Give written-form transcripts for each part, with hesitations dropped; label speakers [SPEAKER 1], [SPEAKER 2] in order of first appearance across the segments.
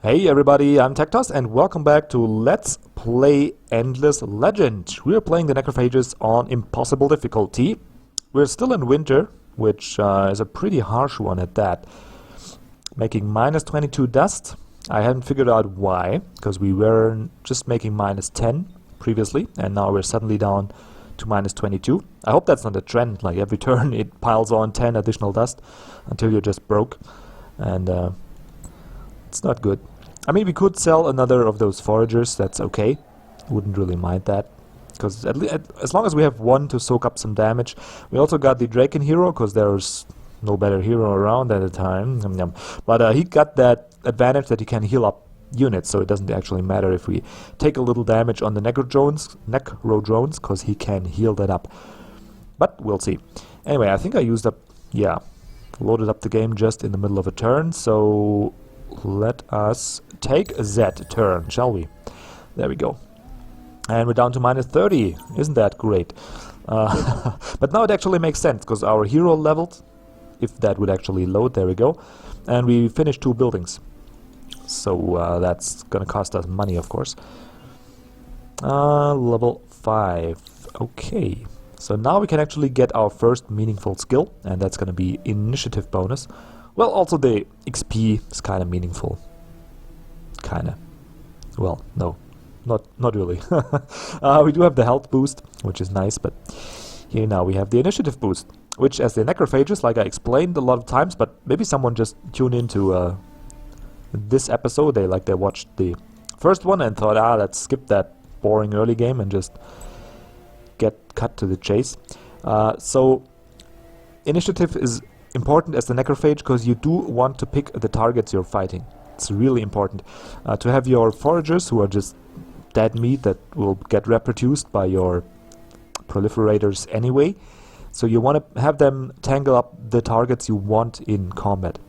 [SPEAKER 1] Hey everybody, I'm TecToss and welcome back to Let's Play Endless Legend. We're playing the Necrophages on impossible difficulty. We're still in winter, which is a pretty harsh one at that. Making minus 22 dust. I haven't figured out why, because we were just making minus 10 previously, and now we're suddenly down to minus 22. I hope that's not a trend, like every turn it piles on 10 additional dust until you're just broke, and it's not good. I mean, we could sell another of those foragers, that's okay. Wouldn't really mind that. Because as long as we have one to soak up some damage. We also got the Draken hero, because there's no better hero around at the time. Yum, yum. But he got that advantage that he can heal up units, so it doesn't actually matter if we take a little damage on the Necrodrones, because he can heal that up. But we'll see. Anyway, I think I used up, loaded up the game just in the middle of a turn, so let us take that turn, shall we? There we go. And we're down to minus 30. Isn't that great? But now it actually makes sense, because our hero leveled, if that would actually load, there we go. And we finished 2 buildings. So that's gonna cost us money, of course. Level 5. Okay. So now we can actually get our first meaningful skill, and that's gonna be initiative bonus. Well, also the XP is kind of meaningful. Kinda. Well, no. Not really. We do have the health boost, which is nice, but here now we have the initiative boost, which as the Necrophages, like I explained a lot of times, but maybe someone just tuned into this episode, they watched the first one and thought, let's skip that boring early game and just get cut to the chase. So initiative is important as the Necrophage, because you do want to pick the targets you're fighting. It's really important to have your foragers, who are just dead meat that will get reproduced by your proliferators anyway. So you want to have them tangle up the targets you want in combat.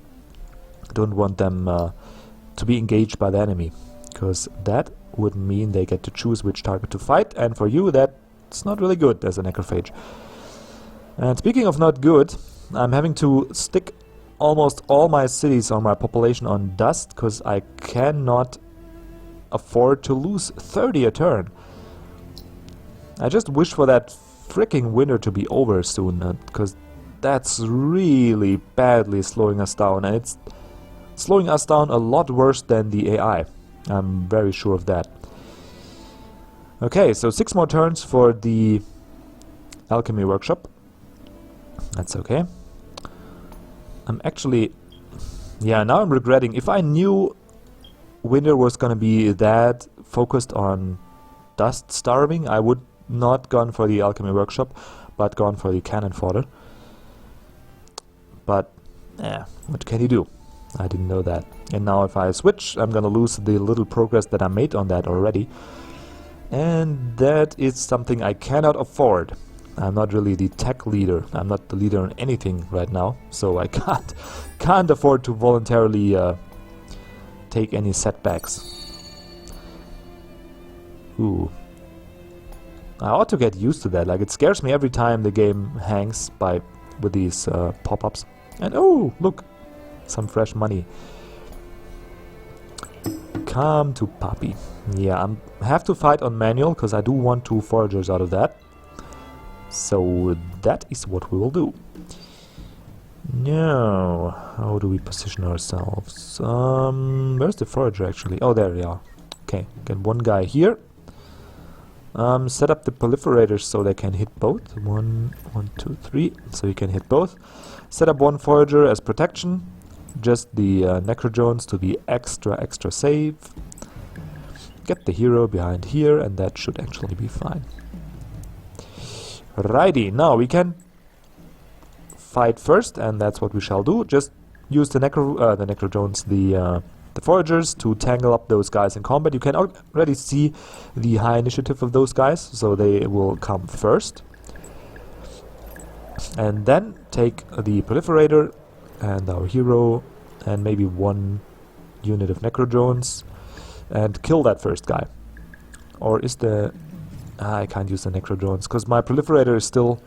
[SPEAKER 1] Don't want them to be engaged by the enemy, because that would mean they get to choose which target to fight, and for you that's not really good as a Necrophage. And speaking of not good, I'm having to stick almost all my cities or my population on dust, because I cannot afford to lose 30 a turn. I just wish for that freaking winter to be over soon, because that's really badly slowing us down, and it's slowing us down a lot worse than the AI. I'm very sure of that. Okay, so 6 more turns for the alchemy workshop. That's okay. I'm actually... now I'm regretting. If I knew winter was gonna be that focused on dust starving, I would not gone for the alchemy workshop, but gone for the cannon fodder. But, what can you do? I didn't know that. And now if I switch, I'm gonna lose the little progress that I made on that already. And that is something I cannot afford. I'm not really the tech leader. I'm not the leader in anything right now, so I can't afford to voluntarily take any setbacks. Ooh. I ought to get used to that. Like, it scares me every time the game hangs with these pop-ups. And oh, look, some fresh money. Come to Papi. Yeah, I have to fight on manual, because I do want 2 foragers out of that. So that is what we will do. Now, how do we position ourselves? Where's the forager actually? Oh, there we are. Okay, get one guy here. Set up the proliferators so they can hit both. 1, 2, 3. So you can hit both. Set up 1 forager as protection. Just the Necrodrones to be extra safe. Get the hero behind here, and that should actually be fine. Righty, now we can fight first, and that's what we shall do. Just use the Necrodrones, the foragers, to tangle up those guys in combat. You can already see the high initiative of those guys, so they will come first. And then take the proliferator and our hero and maybe 1 unit of Necrodrones and kill that first guy. Or is the... I can't use the Necrodrones, because my proliferator is still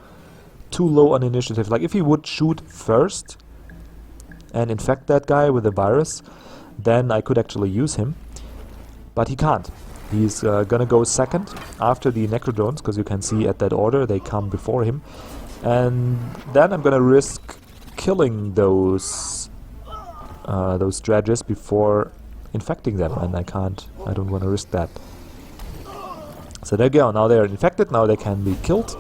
[SPEAKER 1] too low on initiative. Like, if he would shoot first and infect that guy with the virus, then I could actually use him. But he can't. He's gonna go second after the Necrodrones, because you can see at that order they come before him. And then I'm gonna risk killing those dredges before infecting them, and I don't want to risk that. So there you go, now they're infected, now they can be killed.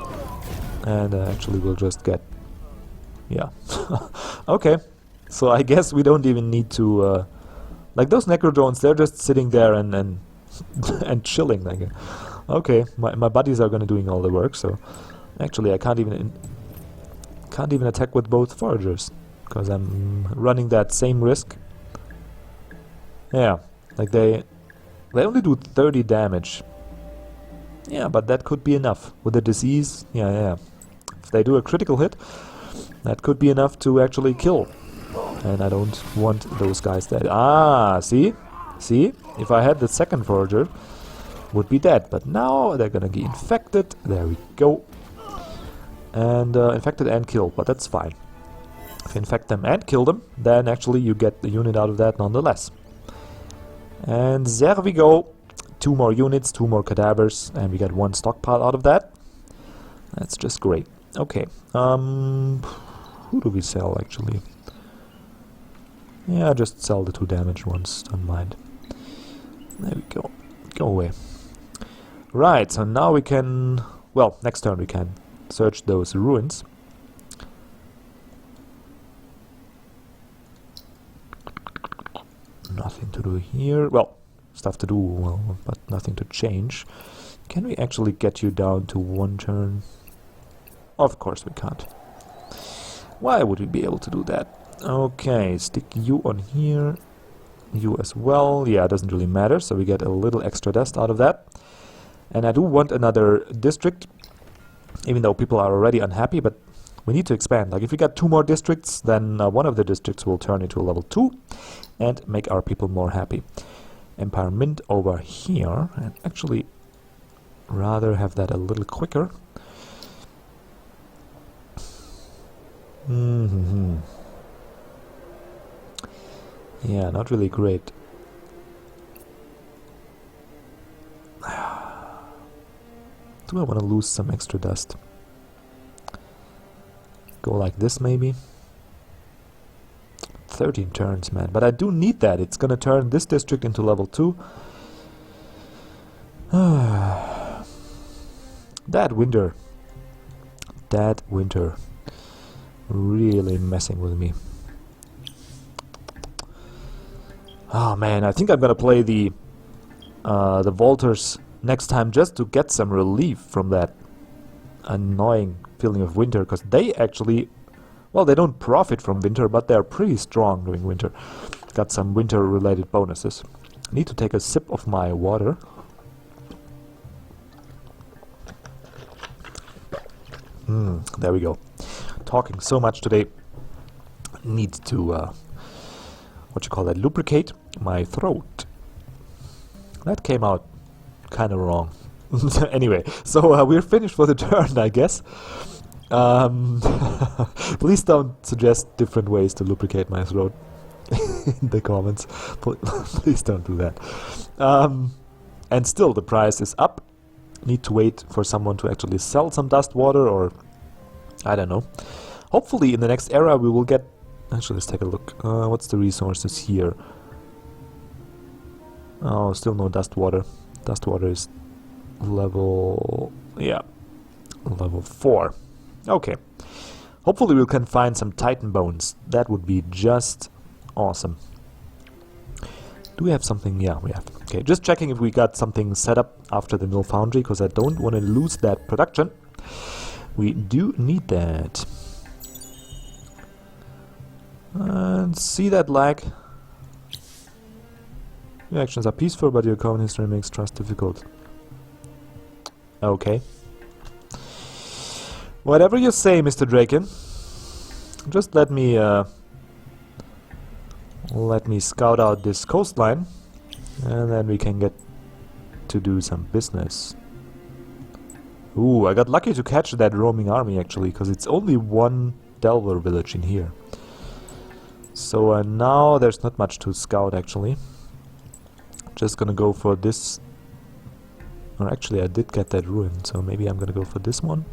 [SPEAKER 1] And actually we'll just get... yeah. Okay, so I guess we don't even need to... like those Necrodrones, they're just sitting there and and chilling. Like, okay, my buddies are gonna doing all the work, so... actually I can't even attack with both foragers, because I'm running that same risk. Yeah, like they only do 30 damage. Yeah, but that could be enough. With the disease, yeah. If they do a critical hit, that could be enough to actually kill. And I don't want those guys dead. Ah, see? See? If I had the second forager, would be dead. But now they're gonna get infected. There we go. And infected and killed, but that's fine. If you infect them and kill them, then actually you get the unit out of that nonetheless. And there we go. 2 more units, 2 more cadavers, and we get 1 stockpile out of that. That's just great. Okay. Who do we sell actually? Yeah, just sell the 2 damaged ones, don't mind. There we go. Go away. Right, so now we can... well, next turn we can search those ruins. Nothing to do here. Well, stuff to do, well, but nothing to change. Can we actually get you down to 1 turn? Of course we can't. Why would we be able to do that? Okay, stick you on here. You as well. Yeah, it doesn't really matter, so we get a little extra dust out of that. And I do want another district, even though people are already unhappy, but we need to expand. Like if we got 2 more districts, then one of the districts will turn into a level 2 and make our people more happy. Empire Mint over here, and actually rather have that a little quicker. Yeah, not really great. Do I want to lose some extra dust? Go like this maybe? 13 turns, man. But I do need that. It's gonna turn this district into level 2. That winter. That winter. Really messing with me. Oh man, I think I'm gonna play the Volters next time just to get some relief from that annoying feeling of winter, because they actually, well, they don't profit from winter, but they're pretty strong during winter. Got some winter related bonuses. Need to take a sip of my water. There we go. Talking so much today. Need to lubricate my throat. That came out kind of wrong. Anyway, so we're finished for the turn, I guess. Please don't suggest different ways to lubricate my throat in the comments. Please don't do that. And still, the price is up. Need to wait for someone to actually sell some dust water, or I don't know. Hopefully in the next era we will get... Actually, let's take a look. What's the resources here? Oh, still no dust water. Dust water is level... yeah, level 4. Okay. Hopefully we can find some Titan bones. That would be just awesome. Do we have something? Yeah, we have. Okay, just checking if we got something set up after the mill foundry, because I don't want to lose that production. We do need that. And see that lag? Your actions are peaceful, but your common history makes trust difficult. Okay. Whatever you say, Mr. Draken. Just let me scout out this coastline, and then we can get to do some business. Ooh, I got lucky to catch that roaming army actually, because it's only one Delver village in here. So now there's not much to scout actually. Just gonna go for this. Or actually I did get that ruin, so maybe I'm gonna go for this one.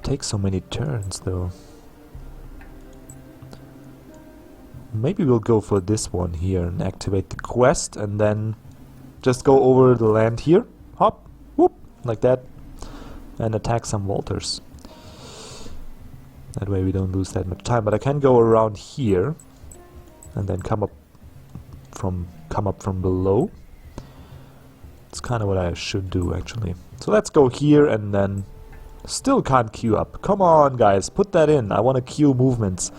[SPEAKER 1] Takes so many turns though. Maybe we'll go for this one here and activate the quest and then just go over the land here. Hop, whoop, like that. And attack some Walters. That way we don't lose that much time. But I can go around here and then come up from below. It's kind of what I should do actually. So let's go here and then still can't queue up. Come on guys, put that in. I want to queue movements.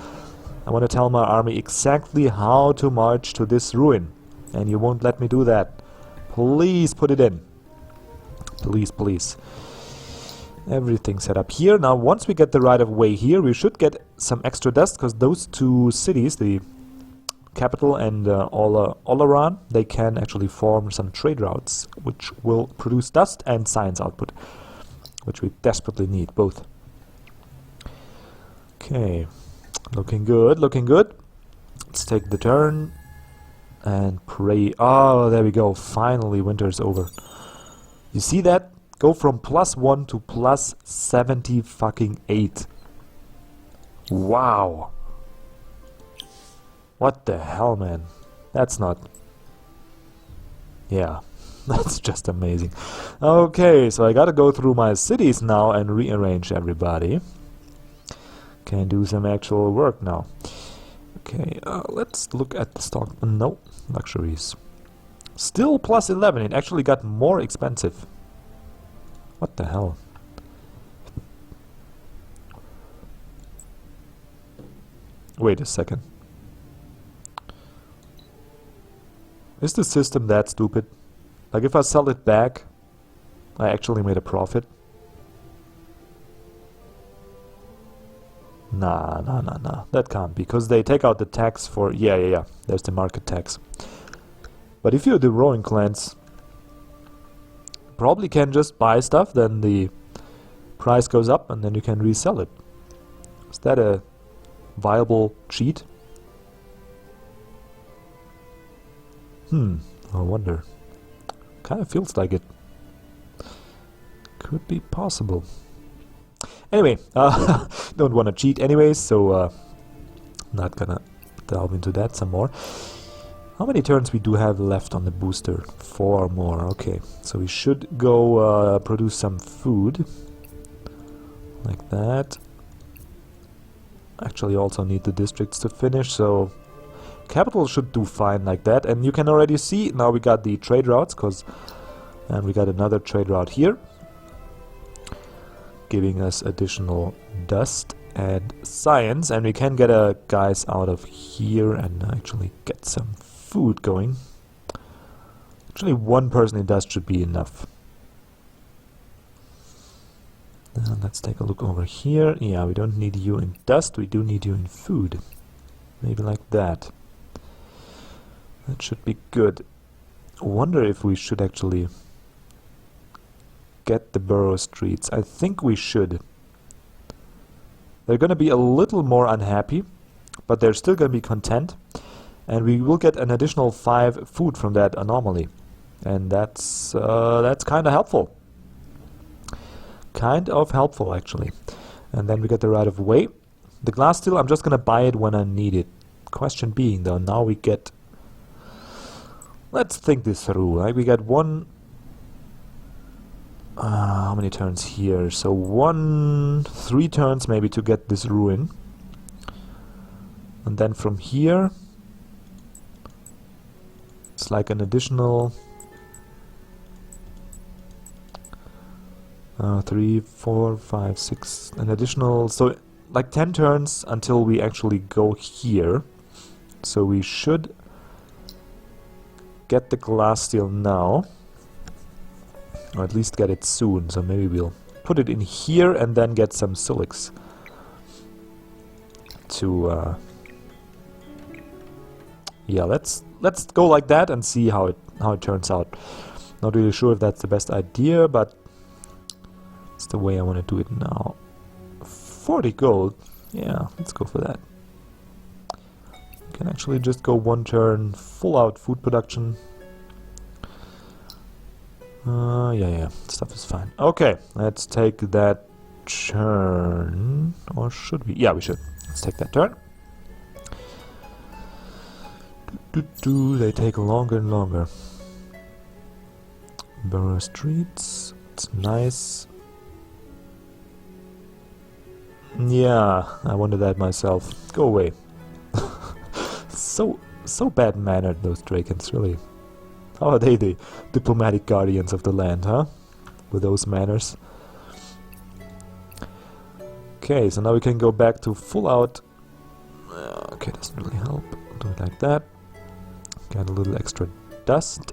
[SPEAKER 1] I want to tell my army exactly how to march to this ruin. And you won't let me do that. Please put it in. Please, please. Everything set up here. Now once we get the right of way here, we should get some extra dust, because those two cities, the capital and Olaran, they can actually form some trade routes, which will produce dust and science output, which we desperately need, both. Okay. Looking good, looking good. Let's take the turn and pray. Oh, there we go. Finally, winter's over. You see that? Go from +1 to +70 fucking 8. Wow. What the hell, man? That's not... Yeah, that's just amazing. Okay, so I gotta go through my cities now and rearrange everybody. Can do some actual work now. Okay, let's look at the stock. No, luxuries. Still +11. It actually got more expensive. What the hell? Wait a second. Is the system that stupid? Like if I sell it back, I actually made a profit? Nah. That can't, because they take out the tax for... Yeah. There's the market tax. But if you're the rowing clans, probably can just buy stuff, then the price goes up and then you can resell it. Is that a viable cheat? I wonder. Kind of feels like it. Could be possible. Anyway, don't want to cheat anyways, so not gonna delve into that some more. How many turns we do have left on the booster? 4 more, okay. So we should go produce some food. Like that. Actually also need the districts to finish, so... Capital should do fine like that, and you can already see now we got the trade routes, and we got another trade route here, giving us additional dust and science, and we can get guys out of here and actually get some food going. Actually, one person in dust should be enough. Now let's take a look over here. Yeah, we don't need you in dust, we do need you in food. Maybe like that. That should be good. Wonder if we should actually get the borough streets. I think we should. They're gonna be a little more unhappy, but they're still gonna be content, and we will get an additional 5 food from that anomaly, and that's kind of helpful. Kind of helpful actually. And then we get the right of way. The glass steel, I'm just gonna buy it when I need it. Question being though, now we get... Let's think this through. Like we got one... how many turns here? So 3 turns maybe to get this ruin. And then from here... It's like an additional... 3, 4, 5, 6... An additional... So like 10 turns until we actually go here. So we should get the glass steel now, or at least get it soon. So maybe we'll put it in here and then get some silex to yeah, let's go like that and see how it turns out. Not really sure if that's the best idea, but it's the way I want to do it now. 40 gold. Yeah, let's go for that. We can actually just go one turn, full out food production. Yeah, stuff is fine. Okay, let's take that turn. Or should we? Yeah, we should. Let's take that turn. They take longer and longer. Borough streets. It's nice. Yeah, I wanted that myself. Go away. So bad-mannered, those Drakens, really. How are they the diplomatic guardians of the land, huh? With those manners. Okay, so now we can go back to full out. Okay, doesn't really help. Do it like that. Get a little extra dust.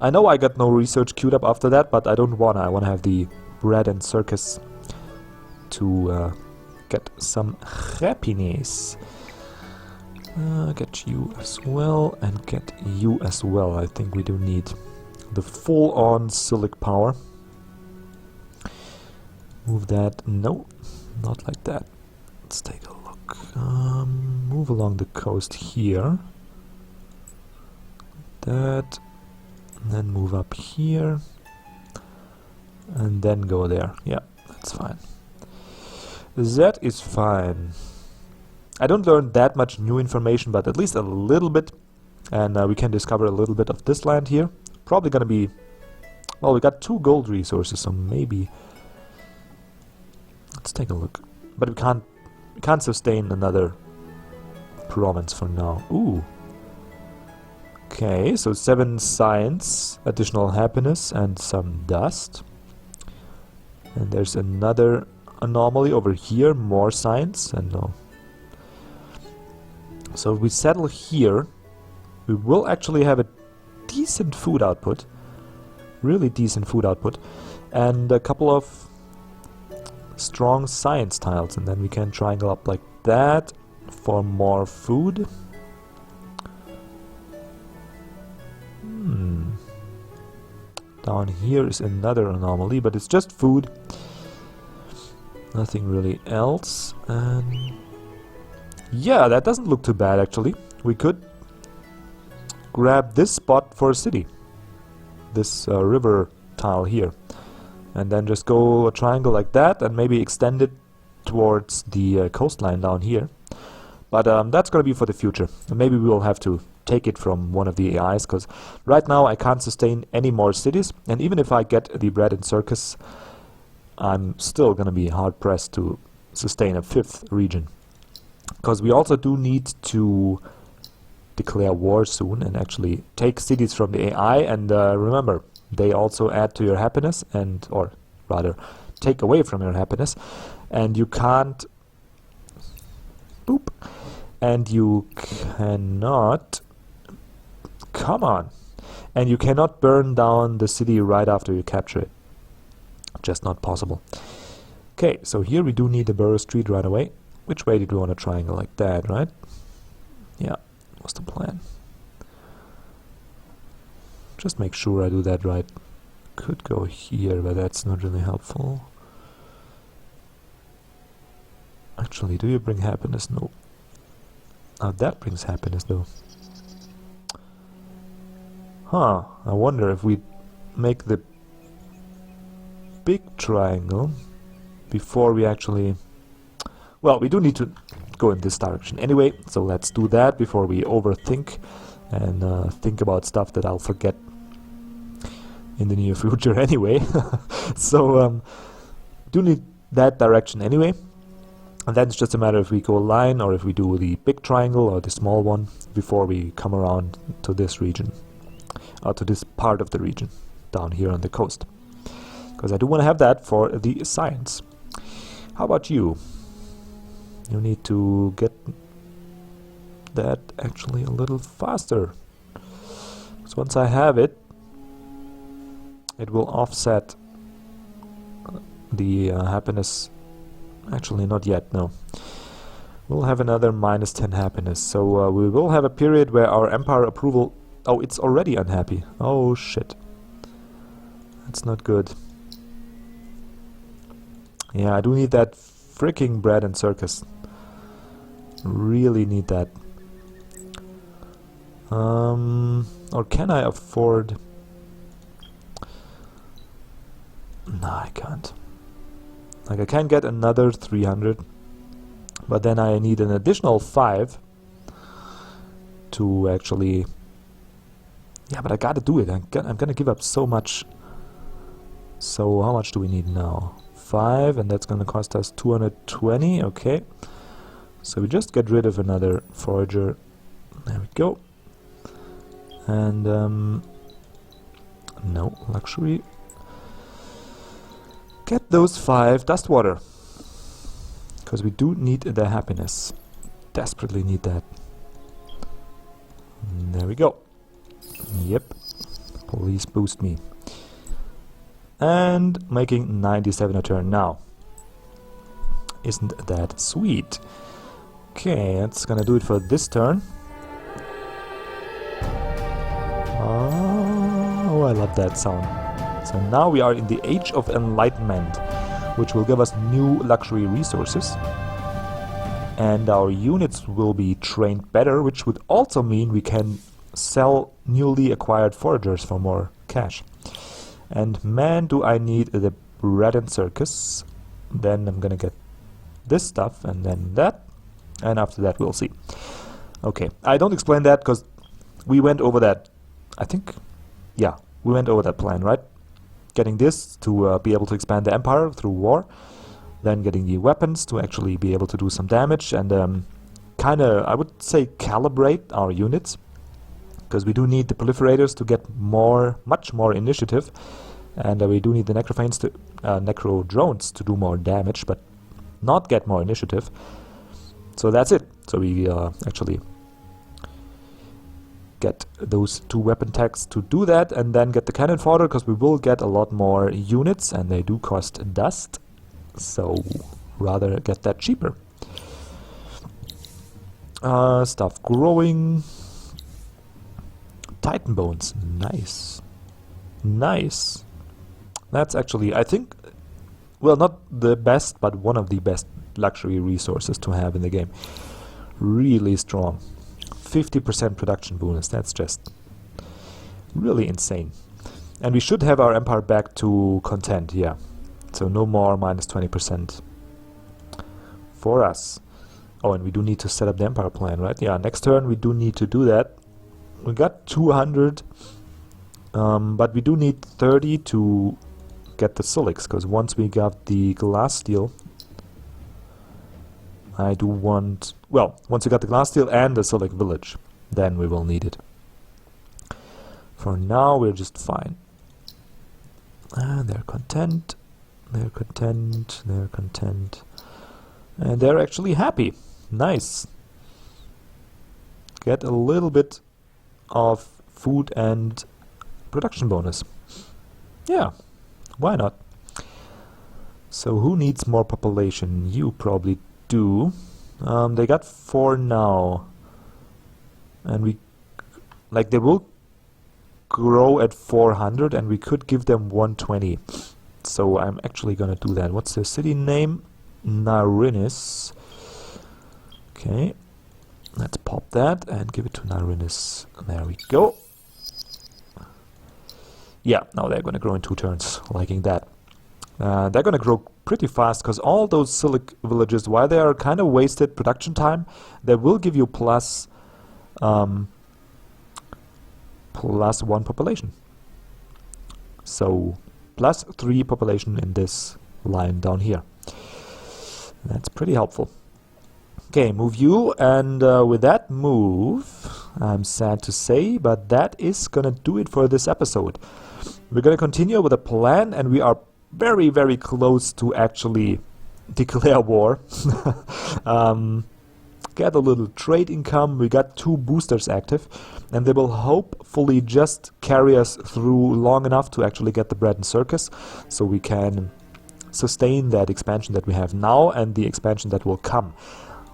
[SPEAKER 1] I know I got no research queued up after that, but I don't wanna. I wanna have the bread and circus to get some happiness. Get you as well, and get you as well. I think we do need the full-on Silic power. Move that. No, not like that. Let's take a look. Move along the coast here. That. And then move up here. And then go there. Yeah, that's fine. That is fine. I don't learn that much new information, but at least a little bit. And we can discover a little bit of this land here. Probably gonna be... Well, we got 2 gold resources, so maybe... Let's take a look. But we can't sustain another province for now. Ooh. Okay, so 7 science, additional happiness, and some dust. And there's another anomaly over here, more science, and no. So if we settle here, we will actually have a decent food output. Really decent food output. And a couple of strong science tiles. And then we can triangle up like that for more food. Down here is another anomaly, but it's just food. Nothing really else. And yeah, that doesn't look too bad actually. We could grab this spot for a city. This river tile here. And then just go a triangle like that and maybe extend it towards the coastline down here. But that's going to be for the future. And maybe we will have to take it from one of the AIs, because right now I can't sustain any more cities. And even if I get the bread and circus, I'm still going to be hard pressed to sustain a 5th region. Because we also do need to declare war soon and actually take cities from the AI. And remember, they also add to your happiness, and or rather take away from your happiness. And you can't... Boop. And you cannot... Come on! And you cannot burn down the city right after you capture it. Just not possible. Okay, so here we do need a borough street right away. Which way did we want a triangle like that, right? Yeah, what's the plan? Just make sure I do that right. Could go here, but that's not really helpful. Actually, do you bring happiness? No. Now that brings happiness though. Huh, I wonder if we make the big triangle before we actually... Well, we do need to go in this direction anyway, so let's do that before we overthink and think about stuff that I'll forget in the near future anyway. So, do need that direction anyway. And then it's just a matter if we go a line or if we do the big triangle or the small one before we come around to this region. Or to this part of the region down here on the coast. Because I do want to have that for the science. How about you? You need to get that actually a little faster. So once I have it, it will offset the happiness. Actually, not yet, no. We'll have another -10 happiness. So we will have a period where our empire approval... Oh, it's already unhappy. Oh, shit. That's not good. Yeah, I do need that freaking bread and circus. Really need that. Or can I afford... No, I can't. Like, I can get another 300, but then I need an additional 5 to actually... Yeah, but I gotta do it. I'm gonna give up so much. So how much do we need now? 5, and that's gonna cost us 220. Okay. So we just get rid of another forager. There we go. And no luxury. Get those 5 dust water, because we do need the happiness. Desperately need that. And there we go. Yep. Please boost me. And making 97 a turn now. Isn't that sweet? Okay, that's gonna do it for this turn. Oh, I love that sound. So now we are in the Age of Enlightenment, which will give us new luxury resources. And our units will be trained better, which would also mean we can sell newly acquired foragers for more cash. And man, do I need the bread and circus. Then I'm gonna get this stuff, and then that. And after that we'll see. Okay, I don't explain that because we went over that. I think, yeah, we went over that plan, right? Getting this to be able to expand the empire through war, then getting the weapons to actually be able to do some damage, and kind of, I would say, calibrate our units, because we do need the proliferators to get much more initiative, and we do need the necrophages to necro drones to do more damage, but not get more initiative. So that's it. So we actually get those 2 weapon techs to do that, and then get the cannon fodder, because we will get a lot more units, and they do cost dust, so rather get that cheaper. Stuff growing. Titan bones, nice. Nice. That's actually, I think, well, not the best, but one of the best luxury resources to have in the game. Really strong. 50% production bonus, that's just really insane. And we should have our empire back to content, yeah. So no more minus 20% for us. Oh, and we do need to set up the empire plan, right? Yeah, next turn we do need to do that. We got 200, but we do need 30 to get the Silix, because once we got the glass steel, I do want... Well, once we got the glass steel and the Silix village, then we will need it. For now, we're just fine. And they're content, they're content, they're content. And they're actually happy. Nice. Get a little bit of food and production bonus. Yeah, why not? So who needs more population? You probably do. They got 4 now, and we they will grow at 400, and we could give them 120. So I'm actually gonna do that. What's the city name? Narinis. Okay. Let's pop that and give it to Narinis. There we go. Yeah, now they're going to grow in 2 turns, liking that. They're going to grow pretty fast, because all those Silix villages, while they are kind of wasted production time, they will give you plus 1 population. So, plus 3 population in this line down here. That's pretty helpful. Okay, move you, and with that move, I'm sad to say, but that is gonna do it for this episode. We're gonna continue with a plan, and we are very, very close to actually declare war. Get a little trade income. We got 2 boosters active, and they will hopefully just carry us through long enough to actually get the bread and circus, so we can sustain that expansion that we have now and the expansion that will come.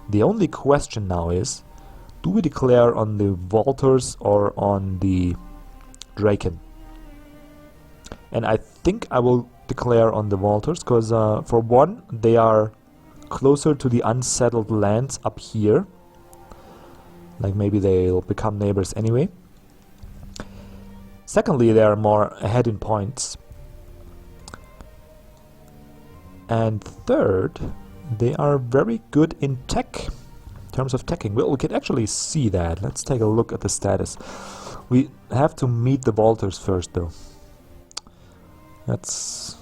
[SPEAKER 1] The only question now is, do we declare on the Walters or on the Draken? And I think I will declare on the Walters, because for one, they are closer to the unsettled lands up here. Like maybe they'll become neighbors anyway. Secondly, they are more ahead in points. And third, they are very good in tech, in terms of teching. Well, we can actually see that. Let's take a look at the status. We have to meet the Walters first, though. That's...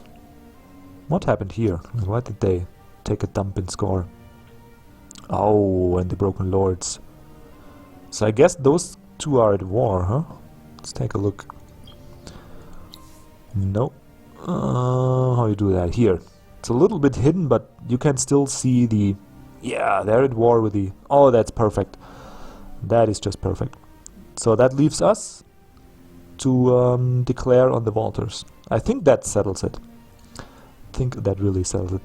[SPEAKER 1] What happened here? Why did they take a dump in score? Oh, and the Broken Lords. So I guess those two are at war, huh? Let's take a look. No. How you do that? Here. It's a little bit hidden, but you can still see the... Yeah, they're at war with the... Oh, that's perfect. That is just perfect. So that leaves us to declare on the Walters. I think that settles it. I think that really settles it.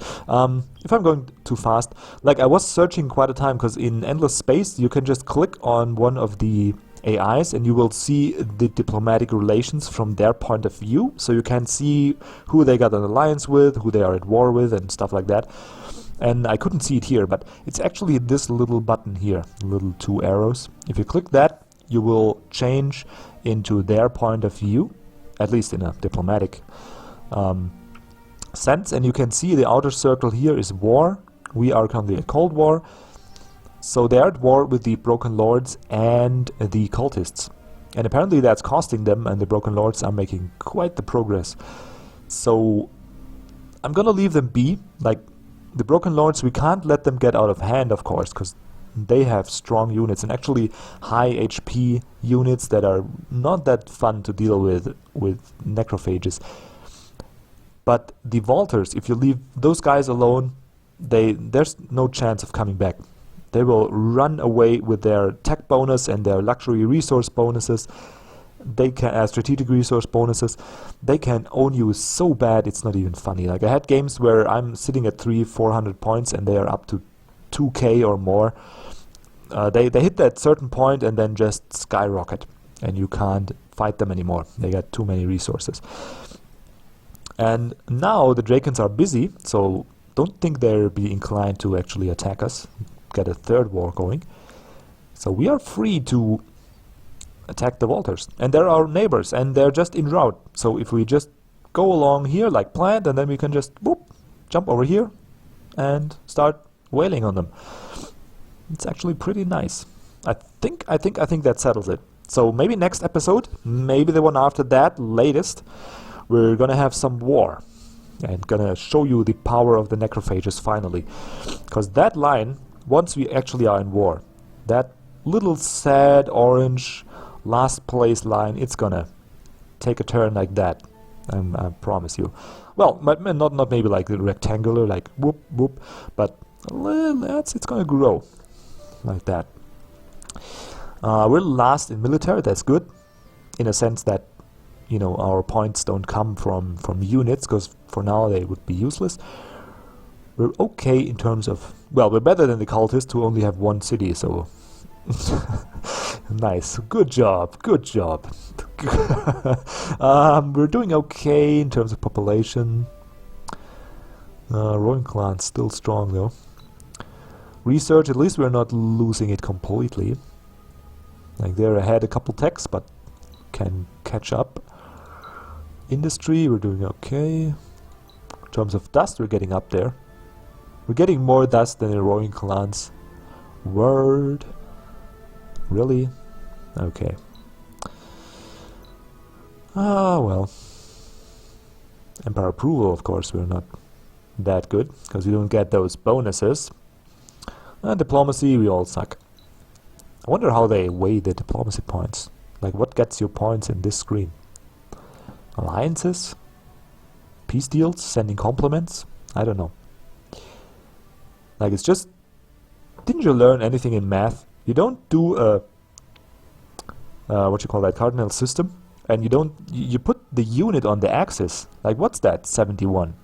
[SPEAKER 1] If I'm going too fast, like I was searching quite a time, because in Endless Space you can just click on one of the AIs and you will see the diplomatic relations from their point of view, so you can see who they got an alliance with, who they are at war with, and stuff like that. And I couldn't see it here, but it's actually this little button here, little two arrows. If you click that, you will change into their point of view, at least in a diplomatic sense, and you can see the outer circle here is war. We are currently at Cold War. So they're at war with the Broken Lords and the cultists. And apparently that's costing them, and the Broken Lords are making quite the progress. So I'm gonna leave them be. Like, the Broken Lords, we can't let them get out of hand, of course, because they have strong units, and actually high HP units that are not that fun to deal with Necrophages. But the Walters, if you leave those guys alone, there's no chance of coming back. They will run away with their tech bonus and their luxury resource bonuses. They can strategic resource bonuses. They can own you so bad it's not even funny. Like I had games where I'm sitting at 300-400 points and they are up to 2k or more. They hit that certain point and then just skyrocket, and you can't fight them anymore. They got too many resources. And now the Drakens are busy, so don't think they'll be inclined to actually attack us, get a third war going. So we are free to attack the Walters. And they're our neighbors, and they're just en route. So if we just go along here like planned, and then we can just whoop, jump over here and start wailing on them. It's actually pretty nice. I think that settles it. So maybe next episode, maybe the one after that, latest, we're gonna have some war and gonna show you the power of the Necrophages finally. Because that line, once we actually are in war, that little sad orange last place line, it's gonna take a turn like that. I promise you. Well, not maybe like the rectangular, like whoop whoop, but it's gonna grow like that. We're last in military. That's good, in a sense that, you know, our points don't come from units, because for now they would be useless. We're okay in terms of, well, we're better than the cultists who only have one city, so nice, good job. We're doing okay in terms of population. Roaring Clan's still strong though. Research, at least we're not losing it completely. Like they're ahead a couple techs, but can catch up. Industry, we're doing okay. In terms of dust, we're getting up there. We're getting more dust than the Roaring Clans. Word. Really? Okay. Ah, well. Empire approval, of course, we're not that good, because we don't get those bonuses. And diplomacy, we all suck. I wonder how they weigh the diplomacy points. Like, what gets your points in this screen? Alliances? Peace deals? Sending compliments? I don't know. Like, it's just... Didn't you learn anything in math? You don't do a... what you call that? Cardinal system? And you don't... You put the unit on the axis. Like, what's that? 71.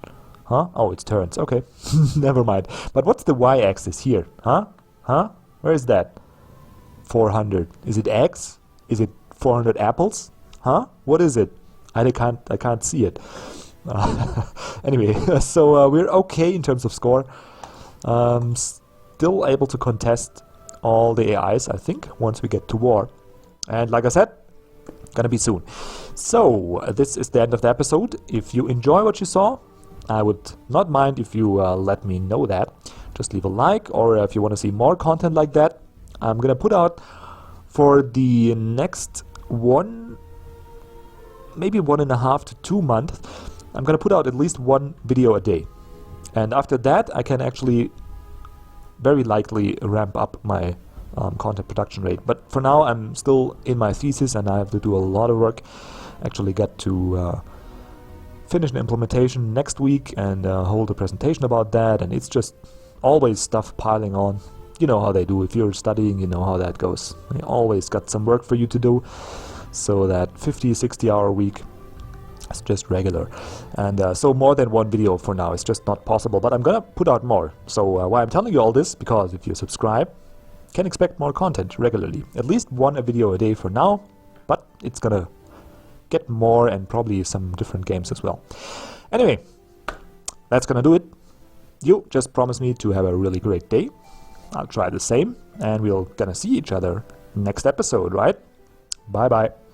[SPEAKER 1] Huh? Oh, it's turns. Okay. Never mind. But what's the y-axis here? Huh? Huh? Where is that? 400. Is it X? Is it 400 apples? Huh? What is it? I can't see it. Anyway, so we're okay in terms of score. Still able to contest all the AIs, I think, once we get to war. And like I said, gonna be soon. So this is the end of the episode. If you enjoy what you saw, I would not mind if you let me know that. Just leave a like, or if you want to see more content like that, I'm gonna put out for the next maybe 1.5 to 2 months, I'm gonna put out at least one video a day. And after that, I can actually very likely ramp up my content production rate. But for now, I'm still in my thesis and I have to do a lot of work. Actually get to finish an implementation next week and hold a presentation about that, and it's just always stuff piling on. You know how they do. If you're studying, you know how that goes. They always got some work for you to do, so that 50-60 hour week is just regular. And so more than one video for now is just not possible, but I'm gonna put out more. So why I'm telling you all this, because if you subscribe, you can expect more content regularly. At least one video a day for now, but it's gonna get more, and probably some different games as well. Anyway, that's gonna do it. You just promise me to have a really great day. I'll try the same, and we're gonna see each other next episode, right? Bye bye.